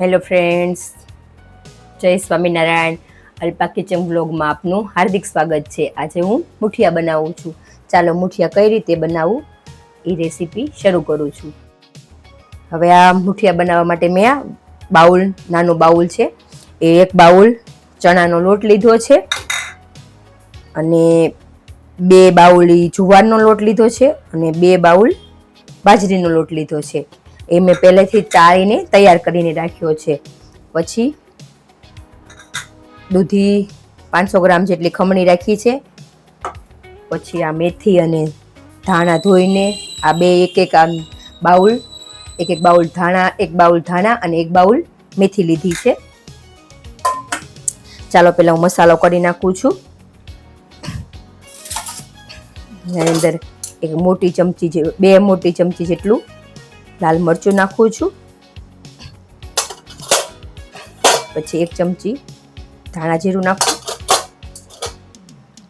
Hello friends, જય Swaminarayan. Alpa kitchen વ્લોગમાં આપનું હાર્દિક સ્વાગત છે. આજે હું મુઠિયા બનાવું છું. ચાલો મુઠિયા કઈ રીતે બનાવું એ રેસીપી શરૂ કરું છું. હવે આ મુઠિયા બનાવવા માટે મેં આ નાનું બાઉલ છે એ એક બાઉલ ચણાનો લોટ લીધો છે અને 2 બાઉલ જુવારનો લોટ લીધો છે અને 2 બાઉલ બાજરીનો લોટ લીધો છે. એ મેં પહેલેથી ચાળીને તૈયાર કરીને રાખ્યો છે. પછી દૂધી 500 ગ્રામ જેટલી ખમણી રાખી છે. પછી આ મેથી અને ધાણા ધોઈને આ બે એક એક બાઉલ ધાણા, એક બાઉલ ધાણા અને એક બાઉલ મેથી લીધી છે. ચાલો પહેલા હું મસાલો કરી નાખું છું. એની અંદર 2 મોટી ચમચી જેટલું લાલ મરચું નાખું છું. પછી 1 ચમચી ધાણા જીરું નાખું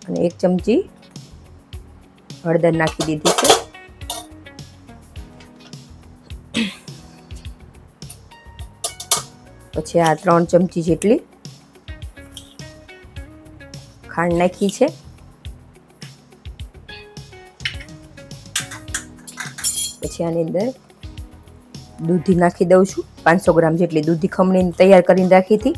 અને 1 ચમચી હળદર નાખી દીધી છે. પછી આ 3 ચમચી જેટલી ખાંડ નાખી છે. પછી આની અંદર દૂધી નાખી દઉં છું. 500 ગ્રામ જેટલી દૂધી ખમણીને તૈયાર કરીને રાખી હતી.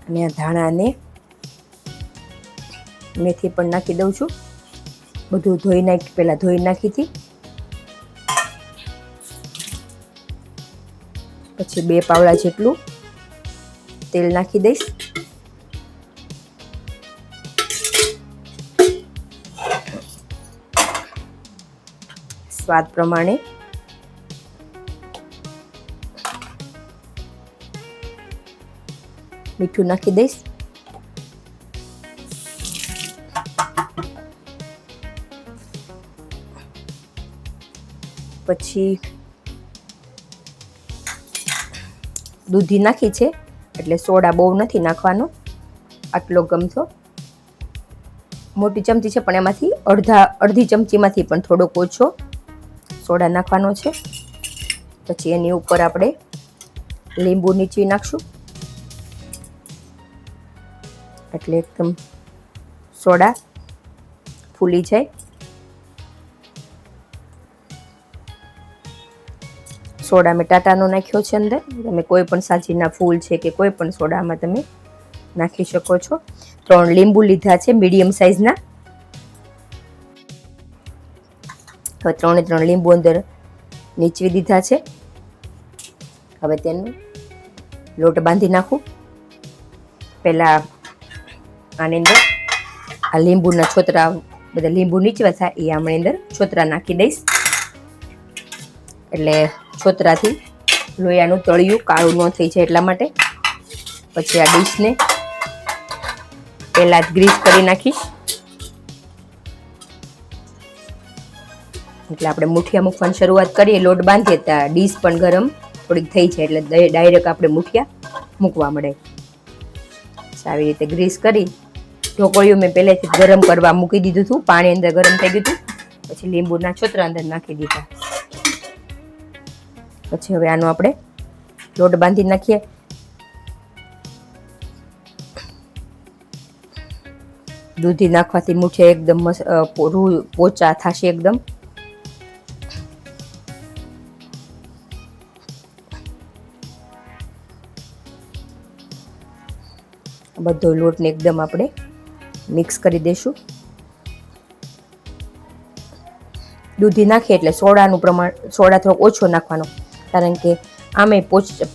અને આ ધાણા અને મેથી પણ નાખી દઉં છું. બધું પહેલા ધોઈ નાખી હતી. પછી 2 પાવડા જેટલું તેલ નાખી દઈશ. સ્વાદ પ્રમાણે મીઠું નાખી દઈશ. પછી દૂધી નાખી છે એટલે સોડા બહુ નથી નાખવાનો, આટલો ગમતો મોટી ચમચી છે પણ એમાંથી અડધી ચમચીમાંથી પણ થોડોક ઓછો સોડા નાખવાનો છે. પછી એની ઉપર આપણે લીંબુ નીચવી નાખશું એટલે એકદમ સોડા ફૂલી જાય. સોડા મેં ટાટાનો નાખ્યો છે અંદર. તમે કોઈ પણ સાજીના ફૂલ છે કે કોઈ પણ સોડામાં તમે નાખી શકો છો. 3 લીંબુ લીધા છે મીડિયમ સાઇઝના. હવે 3 લીંબુ અંદર નીચવી દીધા છે. હવે તેનો લોટ બાંધી નાખું. પહેલા આની અંદર આ લીંબુના છોતરા, બધા લીંબુ નીચવા થાય એ આમની અંદર છોતરા નાખી દઈશ એટલે છોતરાથી લોયાનું તળિયું કાળું ન થઈ જાય એટલા માટે. પછી આ ડીશને પહેલા જ ગ્રીસ કરી નાખીશ એટલે આપણે મુઠિયા મૂકવાની શરૂઆત કરીએ, લોટ બાંધીએ ત્યાં ડીશ પણ ગરમ થોડીક થઈ જાય એટલે ડાયરેક્ટ આપણે મુઠિયા મૂકવા મળે. આવી રીતે ગ્રીસ કરી ઢોકળિયું મેં પહેલેથી ગરમ કરવા મૂકી દીધું હતું. પાણી અંદર ગરમ થઈ ગયું હતું. પછી લીંબુના છોતરા અંદર નાખી દીધા. પછી હવે આનો આપણે લોટ બાંધી નાખીએ. દૂધી નાખવાથી મુઠિયા એકદમ પોચા થશે એકદમ. બધો લોટને એકદમ આપણે મિક્સ કરી દઈશું. દૂધી નાખીએ એટલે સોડા થોડોક ઓછો નાખવાનો, કારણ કે આમે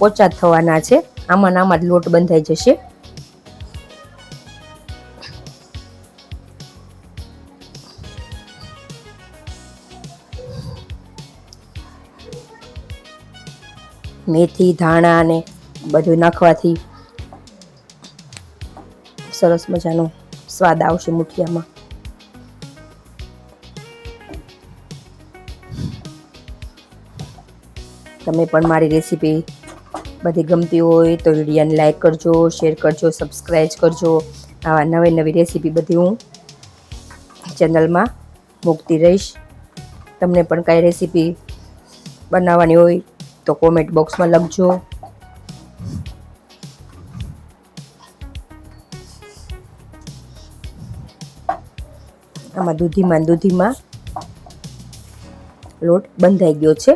પોચા થવાના છે. આમાં જ લોટ બંધાઈ જશે. મેથી, ધાણા અને બધું નાખવાથી સરસ મજાનો સ્વાદ આવશે મુઠિયામાં. તમે પણ મારી રેસીપી બધી ગમતી હોય તો વિડીયોને લાઈક કરજો, શેર કરજો, સબસ્ક્રાઈબ કરજો. આવા નવી રેસીપી બધી હું ચેનલમાં મૂકતી રહીશ. તમને પણ કાંઈ રેસીપી બનાવવાની હોય તો કોમેન્ટ બોક્સમાં લખજો. આમાં દૂધીમાં લોટ બંધાઈ ગયો છે.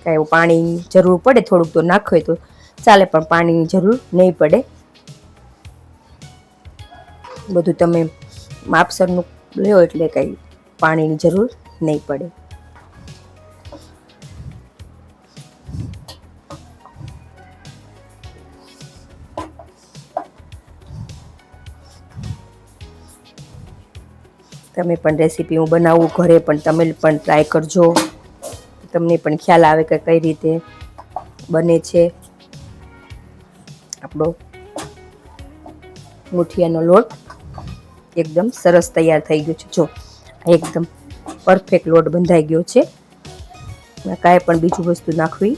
કાંઈ એવું પાણીની જરૂર પડે થોડુંક તો નાખો તો ચાલે, પણ પાણીની જરૂર નહીં પડે. બધું તમે માપસરનું લ્યો એટલે કાંઈ પાણીની જરૂર નહીં પડે. તમે પણ રેસીપી હું બનાવું ઘરે, પણ તમે પણ ટ્રાય કરજો. તમને પણ ખ્યાલ આવે કે કઈ રીતે બને છે. આપણો મુઠિયાનો લોટ એકદમ સરસ તૈયાર થઈ ગયો છે. જો એકદમ પરફેક્ટ લોટ બંધાઈ ગયો છે. કાંઈ પણ બીજું વસ્તુ નાખવી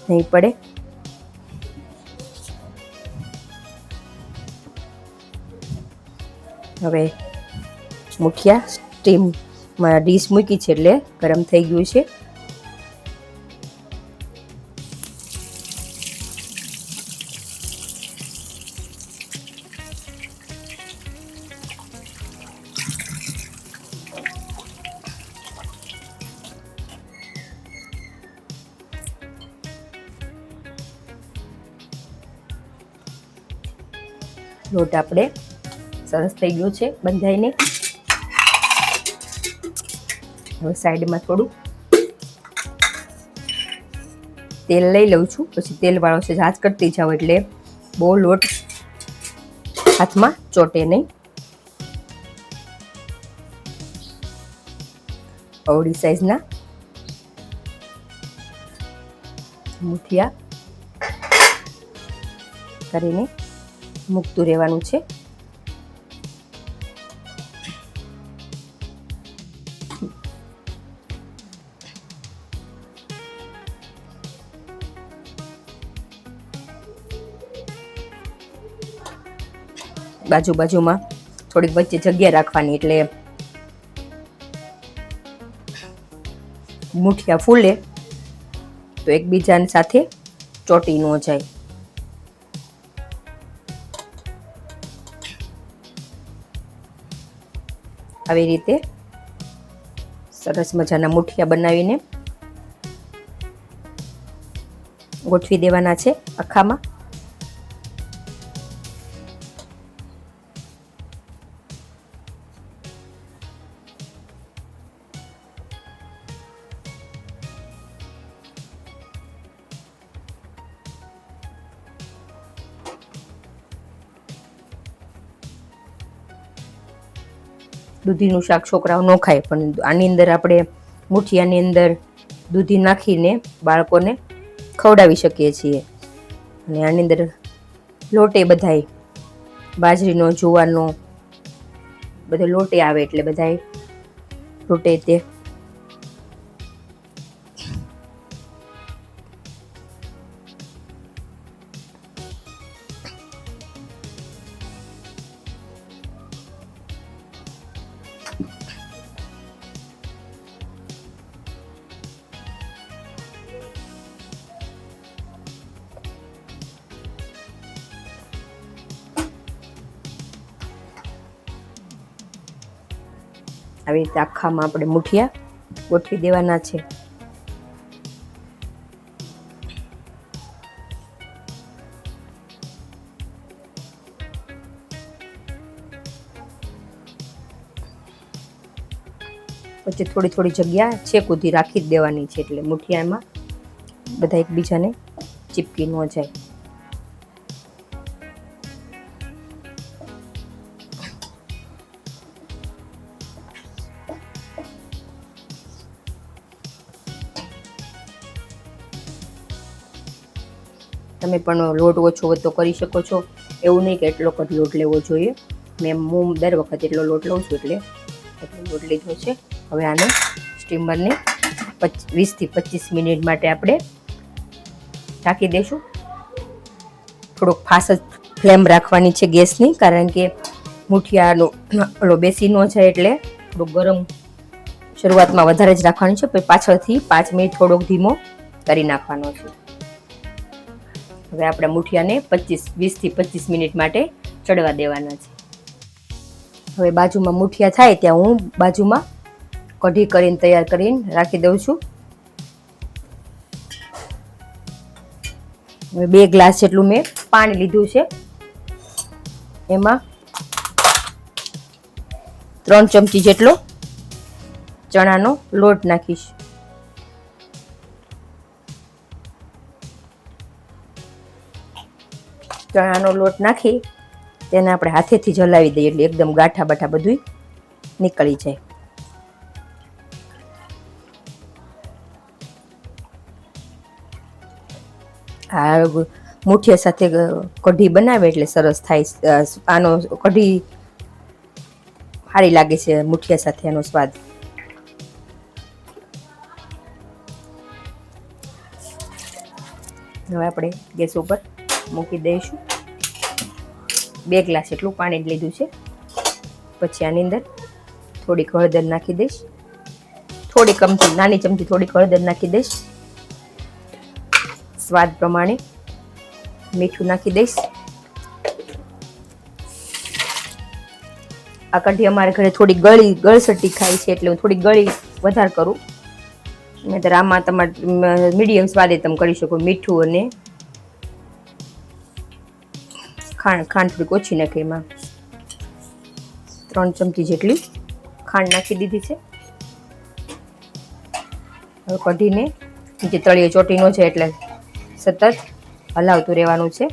નહીં પડે. હવે મુઠિયા સ્ટીમમાં ડીશ મૂકી છે એટલે ગરમ થઈ ગયું છે. લોટ આપણે સરસ થઈ ગયો છે બંધાઈને. હવે સાઈડમાં થોડું તેલ લઈ લઉં છું. પછી તેલવાળો છે હાથ કરતી જાઓ એટલે બહુ લોટ હાથમાં ચોટે નહીં. અવળી સાઈઝના મુઠિયા કરીને મૂકતું રહેવાનું છે. બાજુમાં થોડીક વચ્ચે જગ્યા રાખવાની એટલે મુઠિયા ફૂલે તો એકબીજાની સાથે ચોટી ન જાય. આવી રીતે સરસ મજાના મુઠિયા બનાવીને ગોઠવી દેવાના છે આખામાં. દૂધીનું શાક છોકરાઓ ન ખાય, પણ આની અંદર આપણે મુઠિયાની અંદર દૂધી નાખીને બાળકોને ખવડાવી શકીએ છીએ. અને આની અંદર લોટે બધાય બાજરીનો, જુવારનો બધો લોટે આવે એટલે બધાય લોટે તે આવી રીતે આખામાં આપણે મુઠિયા ગોઠવી દેવાના છે. પછી થોડી જગ્યા છેક સુધી રાખી જ દેવાની છે એટલે મુઠિયામાં બધા એકબીજાને ચીપકી ન જાય. તમે પણ લોટ ઓછો વધતો કરી શકો છો. એવું નહીં કે એટલો જ લોટ લેવો જોઈએ. હું દર વખત એટલો લોટ લઉં છું એટલે એટલો લોટ લીધો છે. હવે આને સ્ટીમરને 20 થી 25 મિનિટ માટે આપણે ઢાંકી દઈશું. થોડોક ફાસ્ટ ફ્લેમ રાખવાની છે ગેસની, કારણ કે મુઠિયાનો ઓલો બેસી ન જાય એટલે થોડુંક ગરમ શરૂઆતમાં વધારે જ રાખવાની છે, પછી પાછળથી 5 મિનિટ થોડોક ધીમો કરી નાખવાનો છે. હવે આપણે મુઠિયાને 20 થી 25 મિનિટ માટે ચડવા દેવાના છે. હવે બાજુમાં મુઠિયા થાય ત્યાં હું બાજુમાં કઢી કરીને તૈયાર કરીને રાખી દઉં છું. હવે 2 ગ્લાસ જેટલું મેં પાણી લીધું છે. એમાં 3 ચમચી જેટલો ચણાનો લોટ નાખીશ. ચણાનો લોટ નાખી તેને આપણે હાથેથી જ હલાવી દઈએ એટલે એકદમ ગાંઠા બાઠા બધું નીકળી જાય. આ મુઠિયા સાથે કઢી બનાવે એટલે સરસ થાય. આનો કઢી સારી લાગે છે મુઠિયા સાથે, એનો સ્વાદ. હવે આપણે ગેસ ઉપર મૂકી દઈશું. 2 ગ્લાસ એટલું પાણી લીધું છે. પછી આની અંદર થોડીક હળદર નાખી દઈશ. થોડી ચમચી, નાની ચમચી થોડીક હળદર નાખી દઈશ. સ્વાદ પ્રમાણે મીઠું નાખી દઈશ. આ કઢી અમારા ઘરે થોડી ગળસટી ખાય છે એટલે હું થોડી ગળી વધારે કરું. નહીંતર આમાં તમારે મીડિયમ સ્વાદે તમે કરી શકો. મીઠું અને ખાંડ થોડીક ઓછી નાખી. એમાં 3 ચમચી જેટલી ખાંડ નાખી દીધી છે. હવે કઢીને નીચે તળિયે ચોટીનો છે એટલે સતત હલાવતું રહેવાનું છે.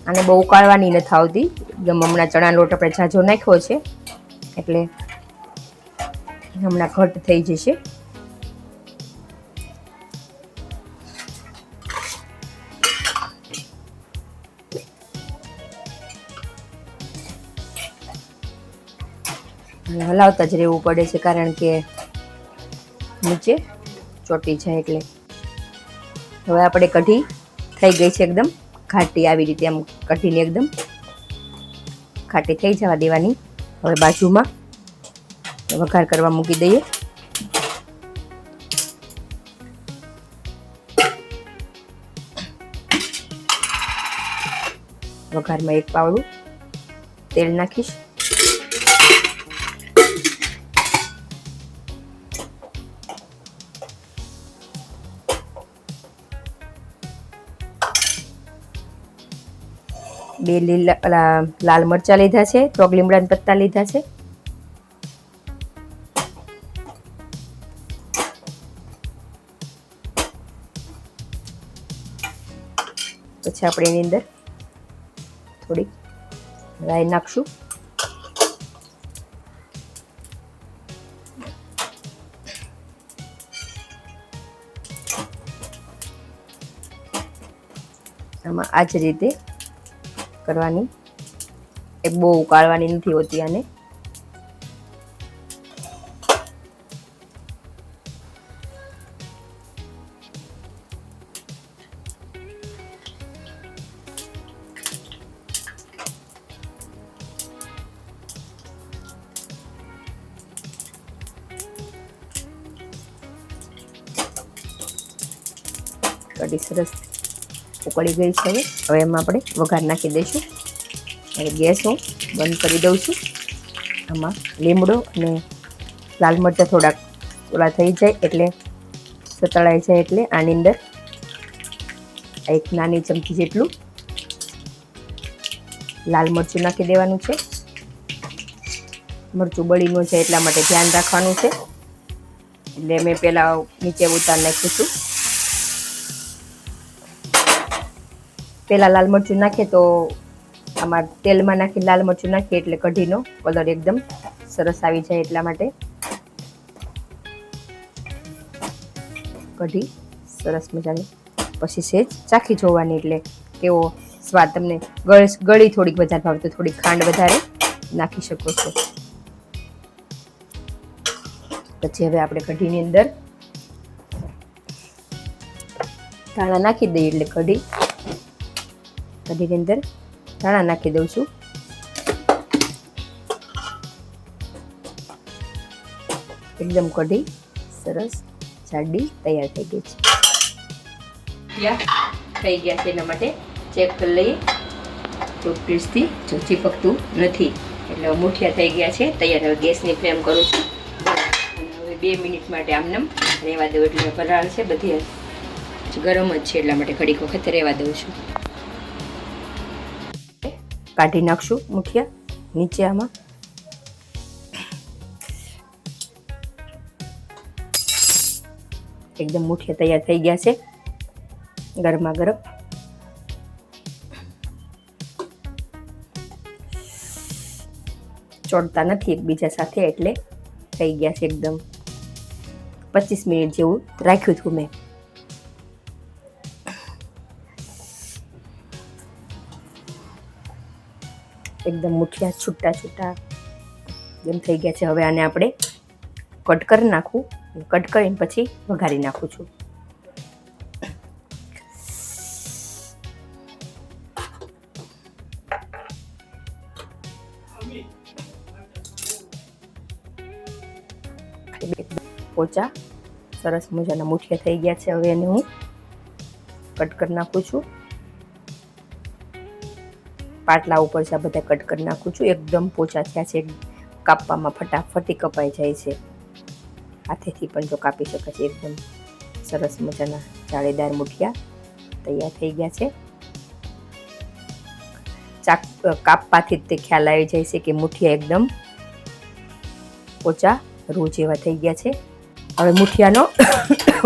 આને બહુ ઉકાળવાની નથી આવતી. હમણાં ચણા લોટ આપણે ઝાઝો નાખ્યો છે એટલે હમણાં ઘટ થઈ જશે. હલાવતા જ રહેવું પડે છે કારણ કે નીચે ચોટી જાય એટલે. હવે આપણે કઢી થઈ ગઈ છે એકદમ ઘાટી. આવી રીતે આમ કઢીને એકદમ ઘાટી થઈ જવા દેવાની. હવે બાજુમાં વઘાર કરવા મૂકી દઈએ. વઘારમાં 1 પાવડું તેલ નાખીશ. બે લાલ મરચાં લીધા છે, 3 લીમડાના પત્તા લીધા છે. પછી આપણે એની અંદર થોડીક રાઈ નાખશું. આમાં આ જ રીતે કરવાની. એ બહુ ઉકાળવાની નથી હોતી આને. કઢી સરસ ઉકળી ગઈ છે. હવે એમાં આપણે વઘાર નાખી દઈશું. હવે ગેસ હું બંધ કરી દઉં છું. આમાં લીમડો અને લાલ મરચાં થોડા થઈ જાય એટલે સતળાઈ જાય એટલે આની અંદર 1 નાની ચમચી જેટલું લાલ મરચું નાખી દેવાનું છે. મરચું બળી ન જાય એટલા માટે ધ્યાન રાખવાનું છે. એટલે મેં પહેલાં નીચે ઉતાર નાખ્યું હતું. પહેલાં લાલ મરચું નાખીએ તો આમાં તેલમાં નાખી લાલ મરચું નાખીએ એટલે કઢીનો કલર એકદમ સરસ આવી જાય. એટલા માટે કઢી સરસ મજાની પછી સેજ ચાખી જોવાની એટલે કેવો સ્વાદ. તમને ગળી થોડીક વધારે ભાવે તો થોડીક ખાંડ વધારે નાખી શકો છો. પછી હવે આપણે કઢીની અંદર ધાણા નાખી દઈએ એટલે કઢીની અંદર ધાણા નાખી દઉં છું. એકદમ કઢી સરસ જાડી તૈયાર થઈ ગઈ છે. થઈ ગયા છે, એના માટે ચેક કરી લઈએ તો ક્રિસ્પી જો ચીપકતું નથી એટલે મુઠિયા થઈ ગયા છે તૈયાર. હવે ગેસની ફ્લેમ કરું છું અને હવે 2 મિનિટ માટે આમનામ રહેવા દઉં. એટલે વરાળ છે બધી ગરમ જ છે એટલા માટે ઘડીક વખત રહેવા દઉં છું. કાઢી નાખશું મુઠિયા નીચે. આમાં એકદમ મુઠિયા તૈયાર થઈ ગયા છે ગરમા ગરમ. ચોડતા નથી એકબીજા સાથે એટલે થઈ ગયા છે એકદમ. 25 મિનિટ જેવું રાખ્યું હતું મેં. એકદમ મુઠિયા છૂટા છૂટા એમ થઈ ગયા છે. હવે આને આપણે કટ કરી નાખું. કટ કરીને પછી વઘારી નાખું છું. પોચા સરસ મજાના મુઠિયા થઈ ગયા છે. હવે એને હું કટ કરી નાખું છું. પાટલા ઉપર છે બધા કટ કરી નાખું છું. એકદમ પોચા થયા છે. કાપવામાં ફટાફટી કપાઈ જાય છે. હાથેથી પણ જો કાપી શકે છે. એકદમ સરસ મજાના જાળીદાર મુઠિયા તૈયાર થઈ ગયા છે. કાપવાથી તે ખ્યાલ આવી જાય છે કે મુઠિયા એકદમ પોચા રૂ જેવા થઈ ગયા છે. હવે મુઠિયાનો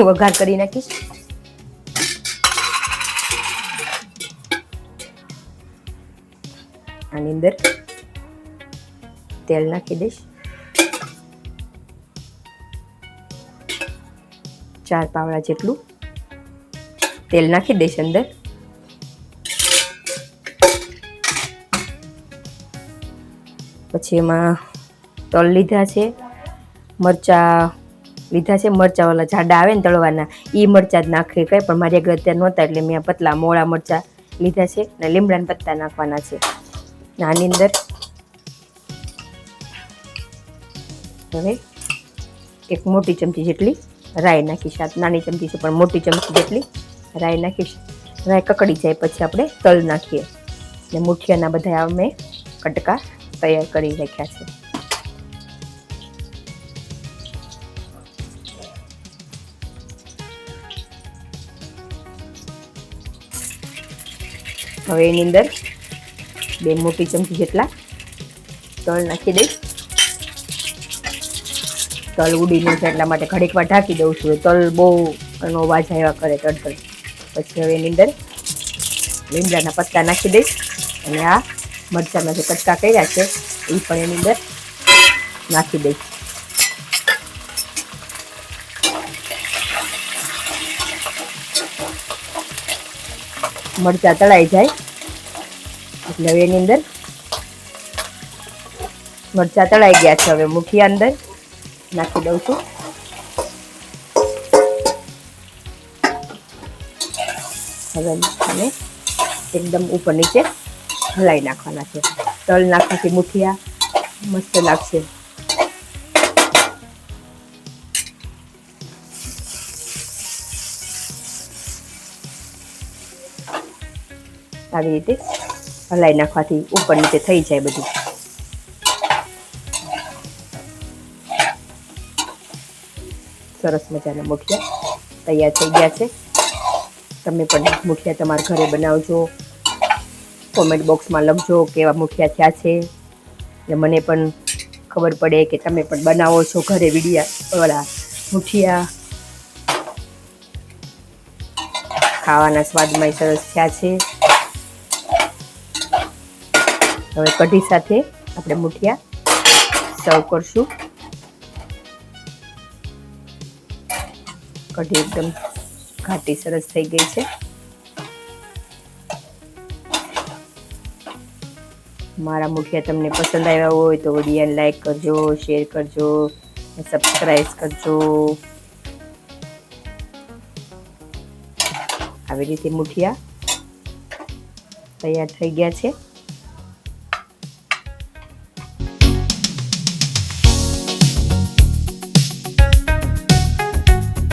વઘાર કરી નાખીશ. આની અંદર તેલ નાખી દઈશ. 4 પાવડા જેટલું તેલ નાખી દઈશ અંદર. પછી એમાં તલ લીધા છે, મરચાં લીધા છે. મરચાં ઓલા જાડા આવે ને તળવાના એ મરચાં જ નાખી કંઈ પણ મારી આગળ અત્યારે નહોતા એટલે મેં પતલા મોળા મરચાં લીધા છે અને લીમડાના પત્તા નાખવાના છે. આની અંદર હવે 1 મોટી ચમચી જેટલી રાઈ નાખીશ. નાની ચમચી છે પણ મોટી ચમચી જેટલી રાઈ નાખીશ. રાઈ કકડી જાય પછી આપણે તલ નાખીએ. ને મુઠિયાના બધા મેં કટકા તૈયાર કરી રાખ્યા છે. હવે એની અંદર 2 મોટી ચમચી જેટલા તલ નાખી દઈશ. તલ ઉડી ન જાય એટલા માટે ઘડીક વાર ઢાંકી દઉં છું. તલ બહુ એનો અવાજ આવ્યા કરે તડતડ. પછી હવે એની અંદર લીમડાના પત્તા નાખી દઈશ અને આ મરચાંના જે કટકા કર્યા છે એ પણ એની અંદર નાખી દઈશ. મરચાં તળાઈ જાય એટલે હવે એની અંદર મરચાં તળાઈ ગયા છે. હવે મુઠિયા અંદર નાખી દઉં છું. હવે આને એકદમ ઉપર નીચે હલાવી નાખવાના છે. તલ નાખવાથી મુઠિયા મસ્ત લાગશે. આવી રીતે હલાવી નાખવાથી ઉપર નીચે થઈ જાય બધું. સરસ મજાના મુઠિયા તૈયાર થઈ ગયા છે. તમે પણ મુઠિયા તમારા ઘરે બનાવજો. કોમેન્ટ બોક્સમાં લખજો કેવા મુઠિયા થયા છે. એટલે મને પણ ખબર પડે કે તમે પણ બનાવો છો ઘરે મુઠિયા. ખાવાના સ્વાદમાં સરસ થયા છે. હવે કઢી સાથે આપણે મુઠિયા સર્વ કરશું. કઢી એકદમ ઘાટી સરસ થઈ ગઈ છે. મારા મુઠિયા તમને પસંદ આવ્યા હોય તો વિડીયોને લાઈક કરજો, શેર કરજો, સબસ્ક્રાઈબ કરજો. આવી રીતે મુઠિયા તૈયાર થઈ ગયા છે.